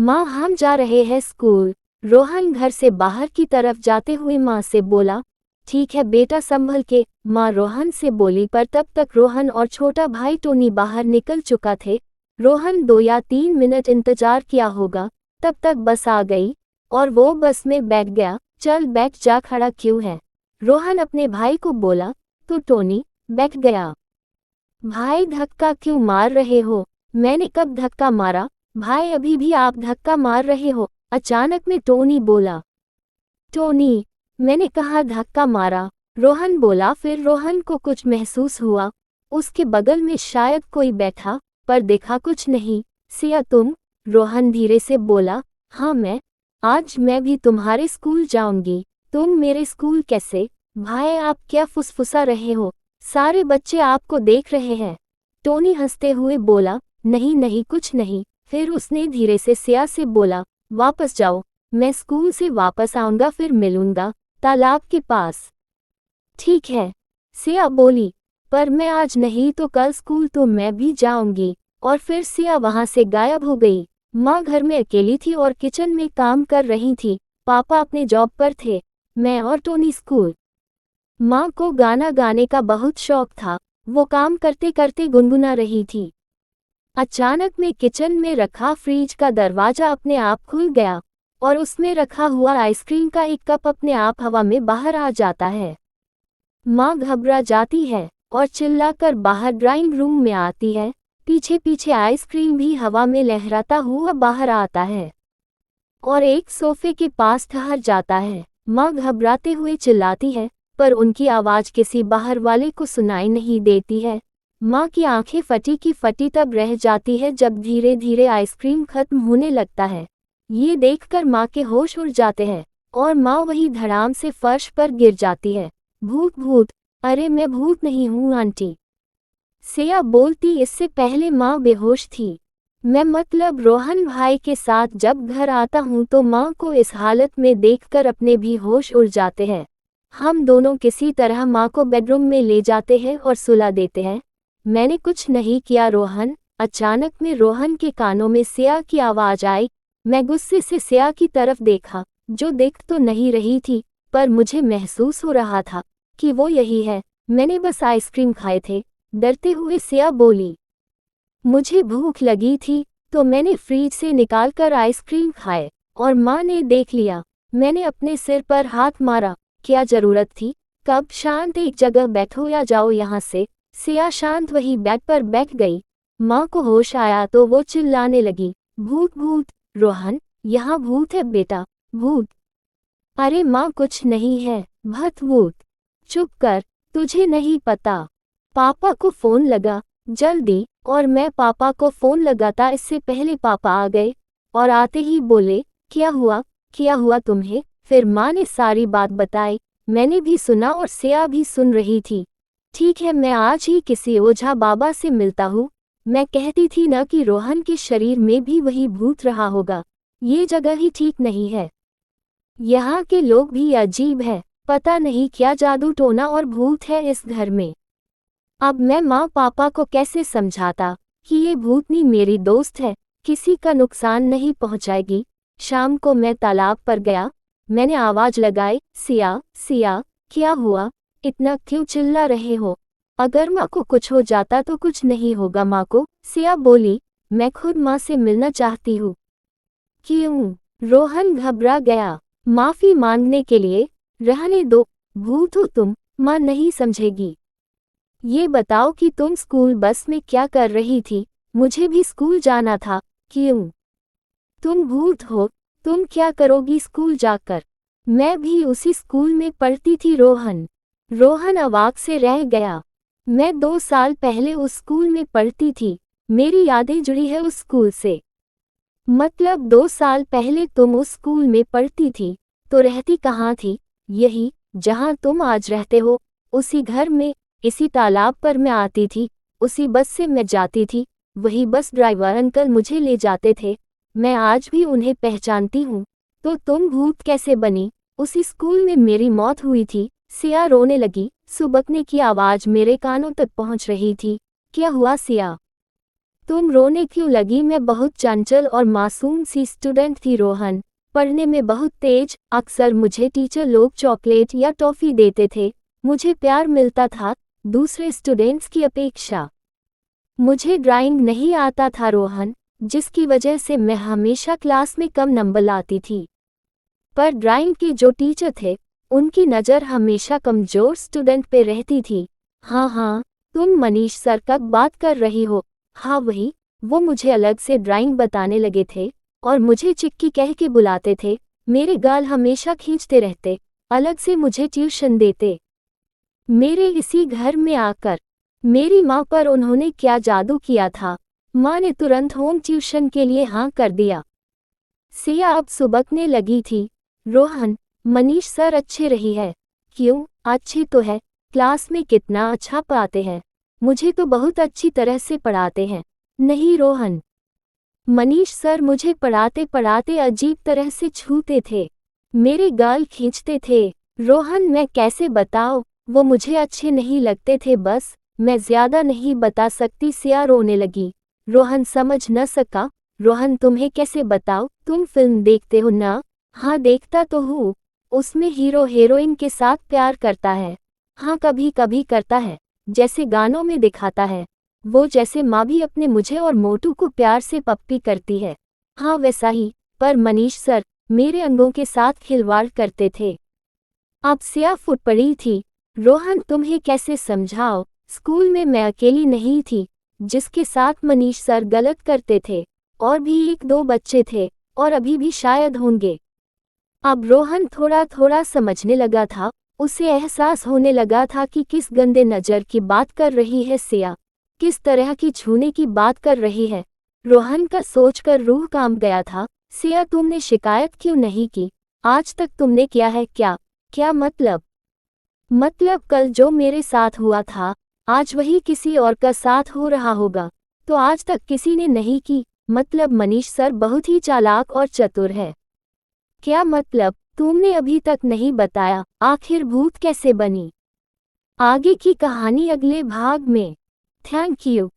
माँ हम जा रहे हैं स्कूल। रोहन घर से बाहर की तरफ जाते हुए माँ से बोला, ठीक है बेटा संभल के। माँ रोहन से बोली पर तब तक रोहन और छोटा भाई टोनी बाहर निकल चुका थे। रोहन 2 या 3 मिनट इंतजार किया होगा, तब तक बस आ गई और वो बस में बैठ गया। चल बैठ जा, खड़ा क्यों है? रोहन अपने भाई को बोला। तो टोनी बैठ गया। भाई धक्का क्यों मार रहे हो? मैंने कब धक्का मारा? भाई अभी भी आप धक्का मार रहे हो, अचानक में टोनी बोला। टोनी, मैंने कहा धक्का मारा, रोहन बोला। फिर रोहन को कुछ महसूस हुआ, उसके बगल में शायद कोई बैठा, पर देखा कुछ नहीं। सिया तुम? रोहन धीरे से बोला। हाँ आज मैं भी तुम्हारे स्कूल जाऊंगी। तुम मेरे स्कूल कैसे? भाई आप क्या फुसफुसा रहे हो? सारे बच्चे आपको देख रहे हैं। टोनी हंसते हुए बोला, नहीं नहीं कुछ नहीं। फिर उसने धीरे से सिया से बोला, वापस जाओ, मैं स्कूल से वापस आऊंगा फिर मिलूंगा तालाब के पास। ठीक है, सिया बोली, पर मैं आज नहीं तो कल स्कूल तो मैं भी जाऊंगी। और फिर सिया वहां से गायब हो गई। माँ घर में अकेली थी और किचन में काम कर रही थी। पापा अपने जॉब पर थे, मैं और टोनी स्कूल। माँ को गाना गाने का बहुत शौक था, वो काम करते करते गुनगुना रही थी। अचानक में किचन में रखा फ्रिज का दरवाजा अपने आप खुल गया और उसमें रखा हुआ आइसक्रीम का एक कप अपने आप हवा में बाहर आ जाता है। माँ घबरा जाती है और चिल्लाकर बाहर ड्राइंग रूम में आती है। पीछे पीछे आइसक्रीम भी हवा में लहराता हुआ बाहर आता है और एक सोफे के पास ठहर जाता है। माँ घबराते हुए चिल्लाती है, पर उनकी आवाज़ किसी बाहर वाले को सुनाई नहीं देती है। माँ की आंखें फटी की फटी तब रह जाती है जब धीरे धीरे आइसक्रीम खत्म होने लगता है। ये देखकर माँ के होश उड़ जाते हैं और माँ वही धड़ाम से फर्श पर गिर जाती है। भूत भूत, अरे मैं भूत नहीं हूँ आंटी, सिया बोलती। इससे पहले माँ बेहोश थी। मैं मतलब रोहन भाई के साथ जब घर आता हूँ तो माँ को इस हालत में देखकर अपने भी होश उड़ जाते हैं। हम दोनों किसी तरह माँ को बेडरूम में ले जाते हैं और सुला देते हैं। मैंने कुछ नहीं किया रोहन। अचानक में रोहन के कानों में सिया की आवाज़ आई। मैं गुस्से से सिया की तरफ देखा, जो देख तो नहीं रही थी, पर मुझे महसूस हो रहा था कि वो यही है। मैंने बस आइसक्रीम खाए थे, डरते हुए सिया बोली। मुझे भूख लगी थी तो मैंने फ्रिज से निकालकर आइसक्रीम खाए और माँ ने देख लिया। मैंने अपने सिर पर हाथ मारा, क्या जरूरत थी? कब? शांत एक जगह बैठो या जाओ यहाँ से। सिया शांत वही बेड पर बैठ गई। माँ को होश आया तो वो चिल्लाने लगी, भूत भूत, रोहन यहाँ भूत है बेटा, भूत। अरे माँ कुछ नहीं है, भूत भूत। चुप कर, तुझे नहीं पता। पापा को फोन लगा जल्दी। और मैं पापा को फोन लगाता इससे पहले पापा आ गए और आते ही बोले, क्या हुआ तुम्हें? फिर माँ ने सारी बात बताई। मैंने भी सुना और सिया भी सुन रही थी। ठीक है, मैं आज ही किसी ओझा बाबा से मिलता हूँ। मैं कहती थी न कि रोहन के शरीर में भी वही भूत रहा होगा। ये जगह ही ठीक नहीं है, यहाँ के लोग भी अजीब है, पता नहीं क्या जादू टोना और भूत है इस घर में। अब मैं माँ पापा को कैसे समझाता कि ये भूतनी मेरी दोस्त है, किसी का नुकसान नहीं पहुँचाएगी। शाम को मैं तालाब पर गया। मैंने आवाज़ लगाई, सिया सिया, क्या हुआ? इतना क्यों चिल्ला रहे हो? अगर माँ को कुछ हो जाता तो? कुछ नहीं होगा माँ को, सिया बोली। मैं खुद माँ से मिलना चाहती हूँ। क्यों? रोहन घबरा गया। माफ़ी मांगने के लिए। रहने दो, भूत हो तुम, माँ नहीं समझेगी। ये बताओ कि तुम स्कूल बस में क्या कर रही थी? मुझे भी स्कूल जाना था। क्यों? तुम भूत हो, तुम क्या करोगी स्कूल जाकर? मैं भी उसी स्कूल में पढ़ती थी रोहन अवाक से रह गया। मैं 2 साल पहले उस स्कूल में पढ़ती थी, मेरी यादें जुड़ी है उस स्कूल से। मतलब 2 साल पहले तुम उस स्कूल में पढ़ती थी, तो रहती कहाँ थी? यही जहाँ तुम आज रहते हो, उसी घर में, इसी तालाब पर मैं आती थी, उसी बस से मैं जाती थी, वही बस ड्राइवर अंकल मुझे ले जाते थे। मैं आज भी उन्हें पहचानती हूँ। तो तुम भूत कैसे बनी? उसी स्कूल में मेरी मौत हुई थी। सिया रोने लगी, सुबकने की आवाज़ मेरे कानों तक पहुँच रही थी। क्या हुआ सिया? तुम रोने क्यों लगी? मैं बहुत चंचल और मासूम सी स्टूडेंट थी रोहन, पढ़ने में बहुत तेज। अक्सर मुझे टीचर लोग चॉकलेट या टॉफ़ी देते थे, मुझे प्यार मिलता था दूसरे स्टूडेंट्स की अपेक्षा। मुझे ड्राइंग नहीं आता था रोहन, जिसकी वजह से मैं हमेशा क्लास में कम नंबर लाती थी। पर ड्राइंग के जो टीचर थे, उनकी नज़र हमेशा कमज़ोर स्टूडेंट पे रहती थी। हाँ, तुम मनीष सर का बात कर रही हो? हाँ वही, वो मुझे अलग से ड्राइंग बताने लगे थे और मुझे चिक्की कह के बुलाते थे। मेरे गाल हमेशा खींचते रहते, अलग से मुझे ट्यूशन देते। मेरे इसी घर में आकर मेरी माँ पर उन्होंने क्या जादू किया था? माँ ने तुरंत होम ट्यूशन के लिए हाँ कर दिया। सिया अब सुबकने लगी थी। रोहन, मनीष सर अच्छे रही है। क्यों, अच्छे तो है, क्लास में कितना अच्छा पढ़ाते हैं, मुझे तो बहुत अच्छी तरह से पढ़ाते हैं। नहीं रोहन, मनीष सर मुझे पढ़ाते पढ़ाते अजीब तरह से छूते थे, मेरे गाल खींचते थे। रोहन मैं कैसे बताऊं, वो मुझे अच्छे नहीं लगते थे, बस मैं ज्यादा नहीं बता सकती। सिया रोने लगी। रोहन समझ न सका। रोहन तुम्हें कैसे बताओ, तुम फिल्म देखते हो ना? हाँ देखता तो हूँ, उसमें हीरो हीरोइन के साथ प्यार करता है। हाँ कभी कभी करता है, जैसे गानों में दिखाता है, वो जैसे माँ भी अपने मुझे और मोटू को प्यार से पप्पी करती है। हाँ वैसा ही, पर मनीष सर मेरे अंगों के साथ खिलवाड़ करते थे। अब सिया फुट पड़ी थी। रोहन तुम्हें कैसे समझाओ, स्कूल में मैं अकेली नहीं थी जिसके साथ मनीष सर गलत करते थे, और भी एक दो बच्चे थे, और अभी भी शायद होंगे। अब रोहन थोड़ा थोड़ा समझने लगा था, उसे एहसास होने लगा था कि किस गंदे नज़र की बात कर रही है सिया, किस तरह की छूने की बात कर रही है। रोहन का सोचकर रूह कांप गया था। सिया तुमने शिकायत क्यों नहीं की? आज तक तुमने किया है क्या? क्या मतलब? मतलब कल जो मेरे साथ हुआ था, आज वही किसी और का साथ हो रहा होगा, तो आज तक किसी ने नहीं की। मतलब मनीष सर बहुत ही चालाक और चतुर है। क्या मतलब? तुमने अभी तक नहीं बताया, आखिर भूत कैसे बनी? आगे की कहानी अगले भाग में। Thank you.